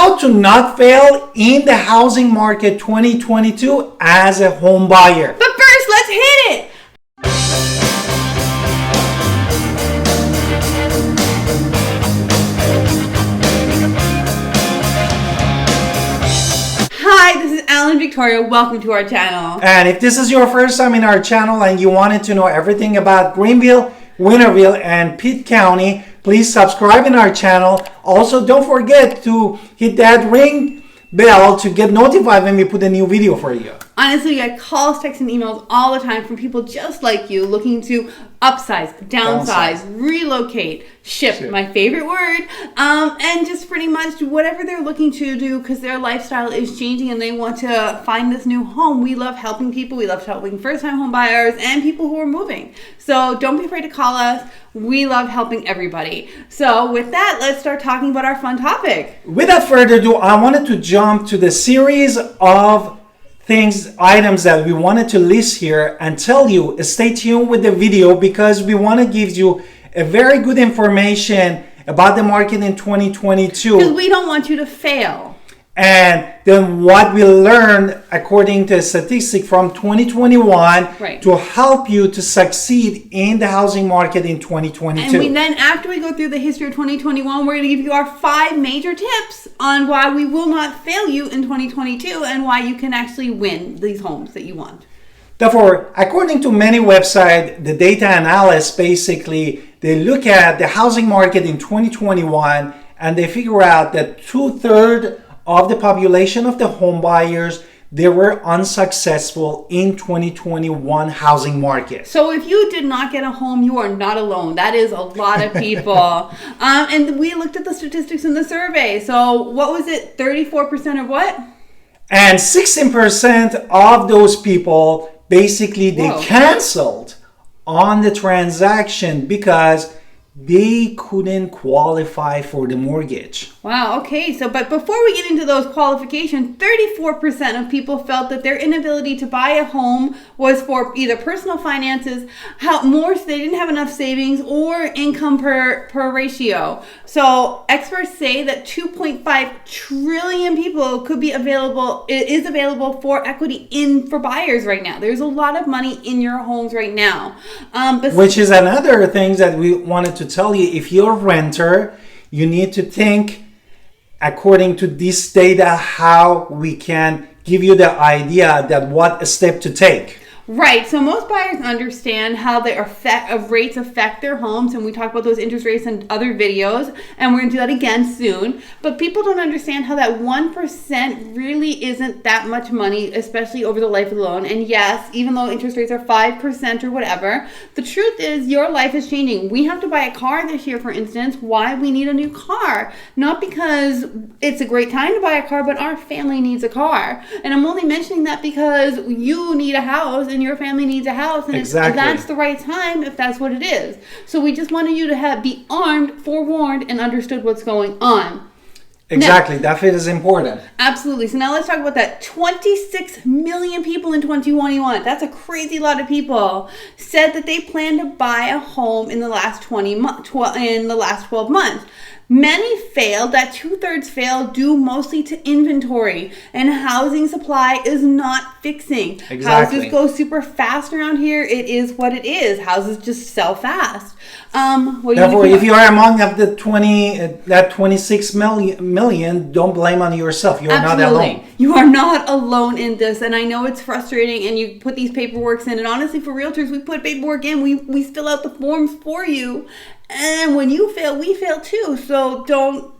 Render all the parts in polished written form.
how to not fail in the housing market 2022 as a home buyer. But first, let's hit it. Hi, this is Alan Victoria. Welcome to our channel. And if this is your first time in our channel and you wanted to know everything about Greenville, Winterville, and Pitt County, please subscribe in our channel. Also, don't forget to hit that ring bell to get notified when we put a new video for you. Honestly, I get calls, texts, and emails all the time from people just like you looking to upsize, downsize, relocate, shift, my favorite word, and just pretty much whatever they're looking to do because their lifestyle is changing and they want to find this new home. We love helping people. We love helping first-time home buyers and people who are moving. So don't be afraid to call us. We love helping everybody. So with that, let's start talking about our fun topic. Without further ado, I wanted to jump to the series of items that we wanted to list here and tell you, stay tuned with the video because we want to give you a very good information about the market in 2022. Because we don't want you to fail. And then what we learned according to a statistic from 2021 to help you to succeed in the housing market in 2022. And then after we go through the history of 2021, we're going to give you our 5 major tips on why we will not fail you in 2022 and why you can actually win these homes that you want. Therefore, according to many websites, the data analysts basically, they look at the housing market in 2021 and they figure out that 2/3 of the population of the home buyers, they were unsuccessful in 2021 housing market. So if you did not get a home, you are not alone. That is a lot of people. And we looked at the statistics in the survey. So what was it? 34% of what? And 16% of those people, basically they canceled on the transaction because they couldn't qualify for the mortgage. Wow, okay. So, but before we get into those qualifications, 34% of people felt that their inability to buy a home was for either personal finances, so they didn't have enough savings, or income per ratio. So experts say that 2.5 trillion people is available for equity for buyers right now. There's a lot of money in your homes right now. Which is another thing that we wanted to tell you. If you're a renter, you need to think according to this data how we can give you the idea that what step to take. Right. So most buyers understand how the effect of rates affect their homes, and we talk about those interest rates in other videos, and we're going to do that again soon. But people don't understand how that 1% really isn't that much money, especially over the life of the loan. And yes, even though interest rates are 5% or whatever, the truth is your life is changing. We have to buy a car this year, for instance. Why? We need a new car. Not because it's a great time to buy a car, but our family needs a car. And I'm only mentioning that because you need a house and your family needs a house, and that's the right time if that's what it is. So we just wanted you to be armed, forewarned, and understood what's going on. Exactly. That is important. Absolutely. So now let's talk about that. 26 million people in 2021. That's a crazy lot of people. Said that they plan to buy a home in the last 12 months. Many failed. That 2/3 failed due mostly to inventory, and housing supply is not fixing. Houses go super fast around here. It is what it is. Houses just sell fast. Therefore, if you are among of the 26 million, don't blame on yourself. You are not alone. You are not alone in this, and I know it's frustrating. And you put these paperworks in, and honestly, for realtors, we put paperwork in. We fill out the forms for you. And when you fail, we fail too. So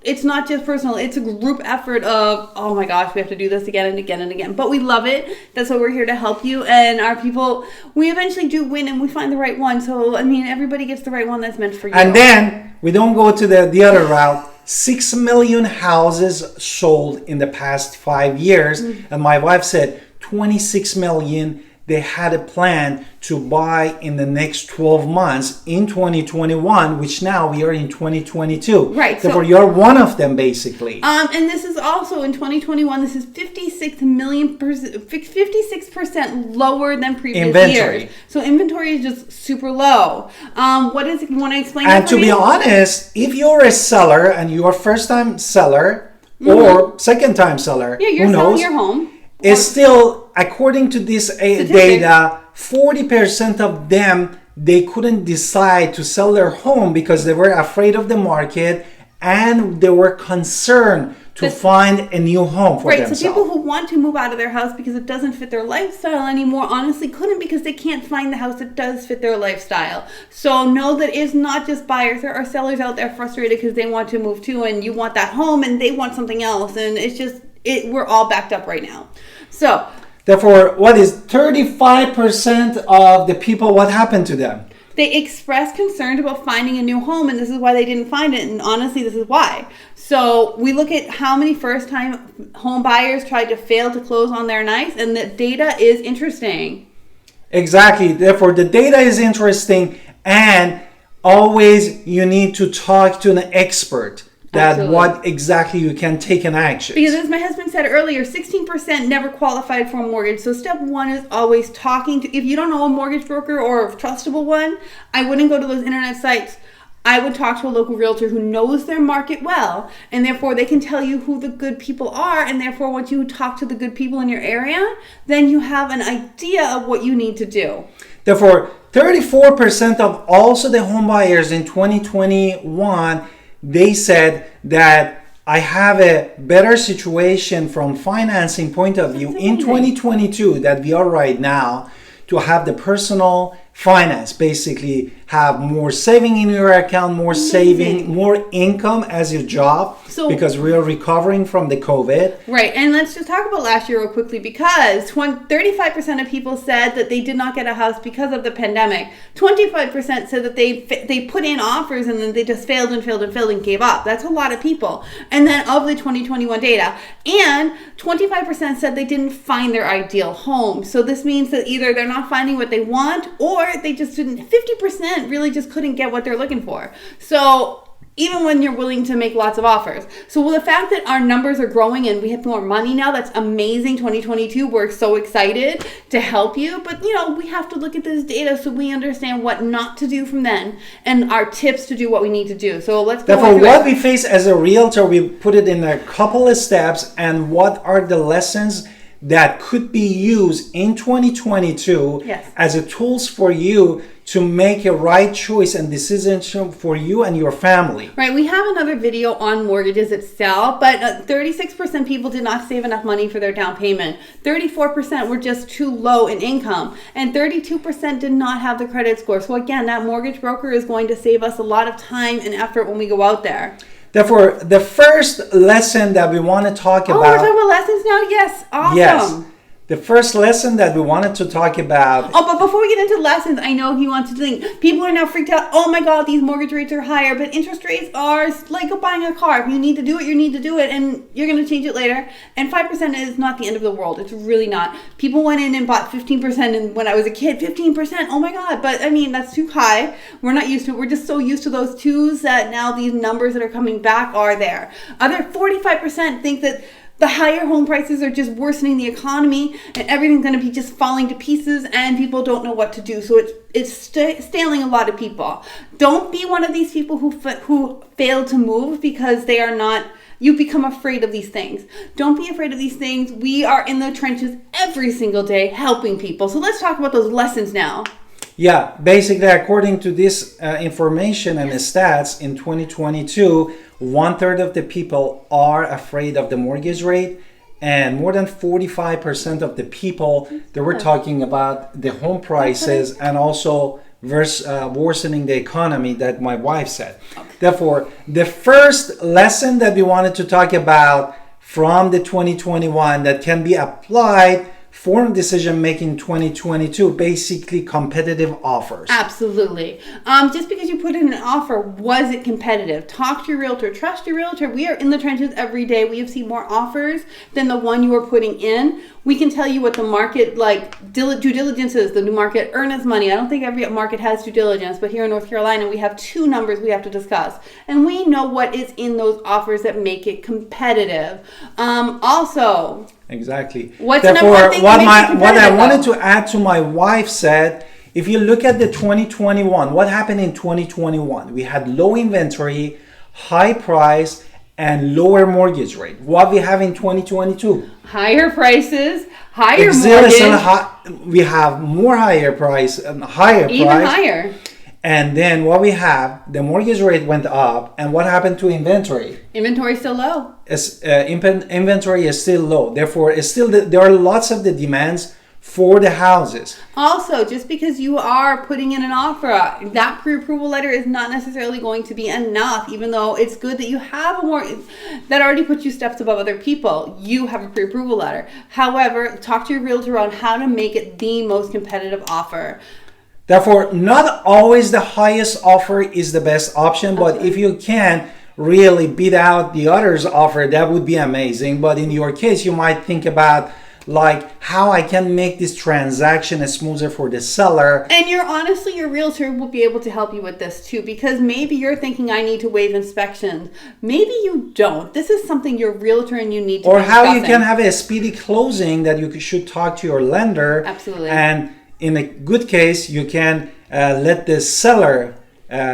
it's not just personal. It's a group effort of, oh my gosh, we have to do this again and again and again. But we love it. That's why we're here to help you. And our people, we eventually do win and we find the right one. So, I mean, everybody gets the right one that's meant for you. And then we don't go to the other route. 6 million houses sold in the past 5 years. And my wife said 26 million they had a plan to buy in the next 12 months in 2021, which now we are in 2022. Right. Therefore, you're one of them, basically. And this is also in 2021, this is 56% lower than previous years. So inventory is just super low. What is it? You want to explain that to be honest, if you're a seller and you're a first-time seller, or second-time seller, Yeah, you're who selling knows, your home. is still, according to this data, 40% of them, they couldn't decide to sell their home because they were afraid of the market and they were concerned to find a new home for themselves. So people who want to move out of their house because it doesn't fit their lifestyle anymore honestly couldn't, because they can't find the house that does fit their lifestyle. So know that it's not just buyers. There are sellers out there frustrated because they want to move too, and you want that home and they want something else, and it's just we're all backed up right now. So therefore, what is 35% of the people, what happened to them? They expressed concerns about finding a new home, and this is why they didn't find it. And honestly, this is why. So we look at how many first-time home buyers tried to fail to close on their nice, and the data is interesting. Exactly. Therefore, the data is interesting, and always you need to talk to an expert that Absolutely. what exactly you can take an action. Because as my husband said earlier, 16% never qualified for a mortgage. So step one is always talking to, if you don't know a mortgage broker or a trustable one, I wouldn't go to those internet sites. I would talk to a local realtor who knows their market well, and therefore they can tell you who the good people are, and therefore once you talk to the good people in your area, then you have an idea of what you need to do. Therefore, 34% of also the home buyers in 2021, they said that I have a better situation from financing point of view in 2022 that we are right now, to have the personal finance, basically have more saving in your account, more saving, more income as your job, because we are recovering from the COVID. Right, and let's just talk about last year real quickly, because 35% of people said that they did not get a house because of the pandemic. 25% said that they put in offers and then they just failed and gave up. That's a lot of people. And then of the 2021 data, and 25% said they didn't find their ideal home. So this means that either they're not finding what they want, or they just didn't. 50% really just couldn't get what they're looking for. So even when you're willing to make lots of offers. So the fact that our numbers are growing and we have more money now, that's amazing. 2022, we're so excited to help you. But, we have to look at this data so we understand what not to do from then and our tips to do what we need to do. So let's go. Therefore, what we face as a realtor, we put it in a couple of steps, and what are the lessons that could be used in 2022 as a tools for you to make a right choice and decision for you and your family. Right. We have another video on mortgages itself, but 36% people did not save enough money for their down payment. 34% were just too low in income, and 32% did not have the credit score. So again, that mortgage broker is going to save us a lot of time and effort when we go out there. Therefore, the first lesson that we want to talk about... we're talking about lessons now? Yes. Awesome. Yes. The first lesson that we wanted to talk about... Oh, but before we get into lessons, I know he wants to think. People are now freaked out. Oh my God, these mortgage rates are higher. But interest rates are like buying a car. If you need to do it, you need to do it. And you're going to change it later. And 5% is not the end of the world. It's really not. People went in and bought 15%. And when I was a kid, 15%. Oh my God. But I mean, that's too high. We're not used to it. We're just so used to those twos that now these numbers that are coming back are there. Other 45% think that the higher home prices are just worsening the economy and everything's going to be just falling to pieces, and people don't know what to do. So it's stailing a lot of people. Don't be one of these people who fail to move because they are not. You become afraid of these things. Don't be afraid of these things. We are in the trenches every single day helping people. So let's talk about those lessons now. Yeah, basically, according to this information and the stats in 2022, 1/3 of the people are afraid of the mortgage rate, and more than 45% of the people, they were talking about the home prices and also worsening the economy that my wife said. Therefore, the first lesson that we wanted to talk about from the 2021 that can be applied for decision making 2022, basically competitive offers. Absolutely. Just because you put in an offer, was it competitive? Talk to your realtor. Trust your realtor. We are in the trenches every day. We have seen more offers than the one you are putting in. We can tell you what the market, due diligence is, the new market earnest money. I don't think every market has due diligence, but here in North Carolina, we have 2 numbers we have to discuss. And we know what is in those offers that make it competitive. Also... Exactly. What's Therefore, what I wanted though? to add to my wife said, if you look at the 2021, what happened in 2021? We had low inventory, high price, and lower mortgage rate. What we have in 2022? Higher prices, higher mortgage. We have more higher price, higher even price. higher. And then what we have, the mortgage rate went up, and what happened to inventory? Inventory is still low. Inventory is still low. Therefore, it's still there are lots of the demands for the houses. Also, just because you are putting in an offer, that pre-approval letter is not necessarily going to be enough, even though it's good that you have a mortgage that already puts you steps above other people. You have a pre-approval letter. However, talk to your realtor on how to make it the most competitive offer. Therefore, not always the highest offer is the best option, but if you can really beat out the other's offer, that would be amazing. But in your case, you might think about like how I can make this transaction smoother for the seller. And your realtor will be able to help you with this too, because maybe you're thinking I need to waive inspections. Maybe you don't. This is something your realtor and you need to or how you can have a speedy closing that you should talk to your lender. Absolutely. And in a good case, you can let the seller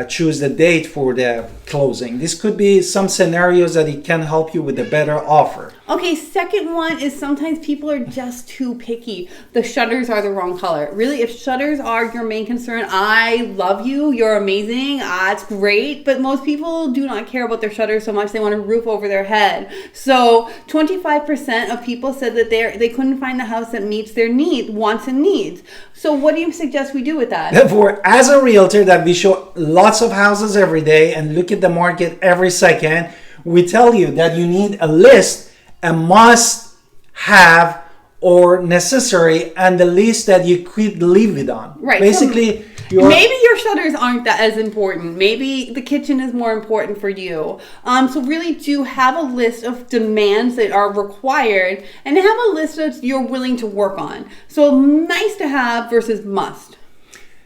choose the date for the closing. This could be some scenarios that it can help you with a better offer. Okay, second one is sometimes people are just too picky. The shutters are the wrong color. Really, if shutters are your main concern, I love you, you're amazing, it's great, but most people do not care about their shutters so much, they want a roof over their head. So 25% of people said that they couldn't find the house that meets their wants and needs. So what do you suggest we do with that? Therefore, as a realtor that we show lots of houses every day and look at the market every second, we tell you that you need a list, a must have or necessary, and the list that you could live it on. Right. Basically, maybe your shutters aren't that as important. Maybe the kitchen is more important for you. So really do have a list of demands that are required and have a list that you're willing to work on. So nice to have versus must.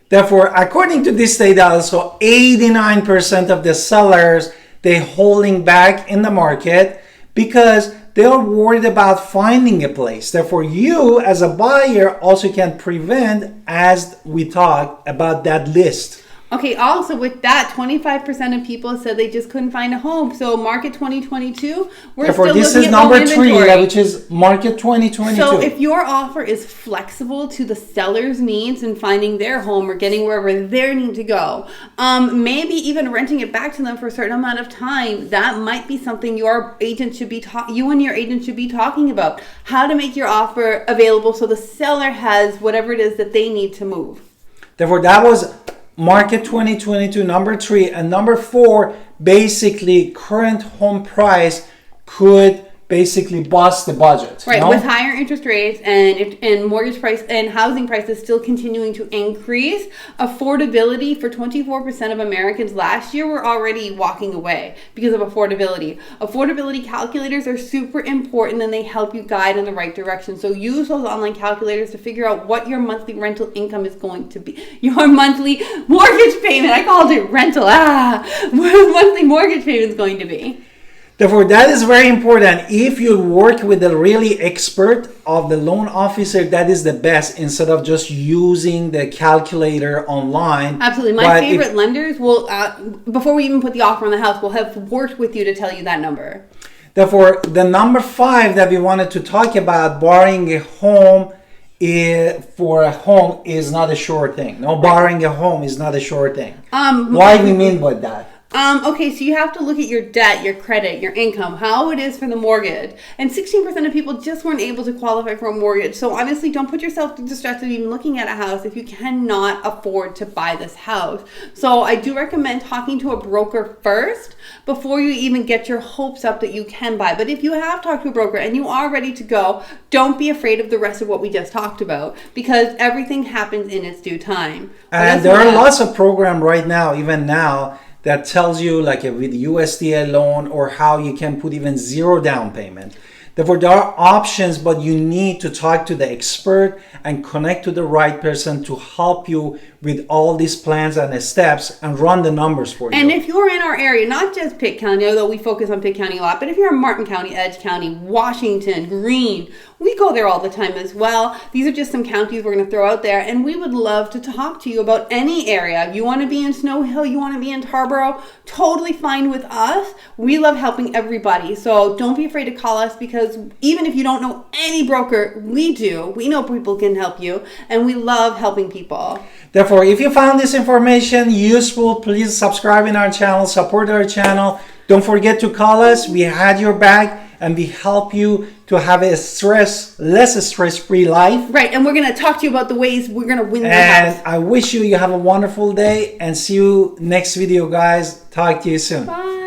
Therefore, according to this data also, 89% of the sellers, they're holding back in the market because they're worried about finding a place. Therefore, you as a buyer also can prevent, as we talked about that list. Okay, also with that, 25% of people said they just couldn't find a home. So market 2022, we're Therefore, still this looking is at number home 3, inventory. which is market 2022. So if your offer is flexible to the seller's needs and finding their home or getting wherever they need to go, maybe even renting it back to them for a certain amount of time, that might be something your agent should be you and your agent should be talking about. How to make your offer available so the seller has whatever it is that they need to move. Therefore, that was market 2022, number 3. And number 4, basically current home price could basically bust the budget. Right, with higher interest rates and mortgage price and housing prices still continuing to increase, affordability for 24% of Americans last year were already walking away because of affordability. Affordability calculators are super important and they help you guide in the right direction. So use those online calculators to figure out what your monthly rental income is going to be. Your monthly mortgage payment, I called it rental, monthly mortgage payment is going to be. Therefore, that is very important. If you work with a really expert of the loan officer, that is the best instead of just using the calculator online. Absolutely. My favorite lenders will, before we even put the offer on the house, will have worked with you to tell you that number. Therefore, the number 5 that we wanted to talk about, borrowing a home for a home is not a sure thing. No, borrowing a home is not a sure thing. Why do we mean by that? Okay, so you have to look at your debt, your credit, your income, how it is for the mortgage. And 16% of people just weren't able to qualify for a mortgage. So honestly, don't put yourself through the stress of even looking at a house if you cannot afford to buy this house. So I do recommend talking to a broker first before you even get your hopes up that you can buy. But if you have talked to a broker and you are ready to go, don't be afraid of the rest of what we just talked about because everything happens in its due time. And there are lots of programs right now, even now, that tells you like with USDA loan or how you can put even 0 down payment. Therefore, there are options, but you need to talk to the expert and connect to the right person to help you with all these plans and the steps and run the numbers for you. And if you're in our area, not just Pitt County, although we focus on Pitt County a lot, but if you're in Martin County, Edge County, Washington, Greene, we go there all the time as well. These are just some counties we're going to throw out there, and we would love to talk to you about any area. You want to be in Snow Hill, you want to be in Tarboro, totally fine with us. We love helping everybody, so don't be afraid to call us, because even if you don't know any broker, we do. We know people can help you, and we love helping people. Therefore, if you found this information useful, please subscribe in our channel, support our channel. Don't forget to call us. We had your back, and we help you to have a less stress-free life. Right, and we're going to talk to you about the ways we're going to win the And house. I wish you have a wonderful day, and see you next video, guys. Talk to you soon. Bye.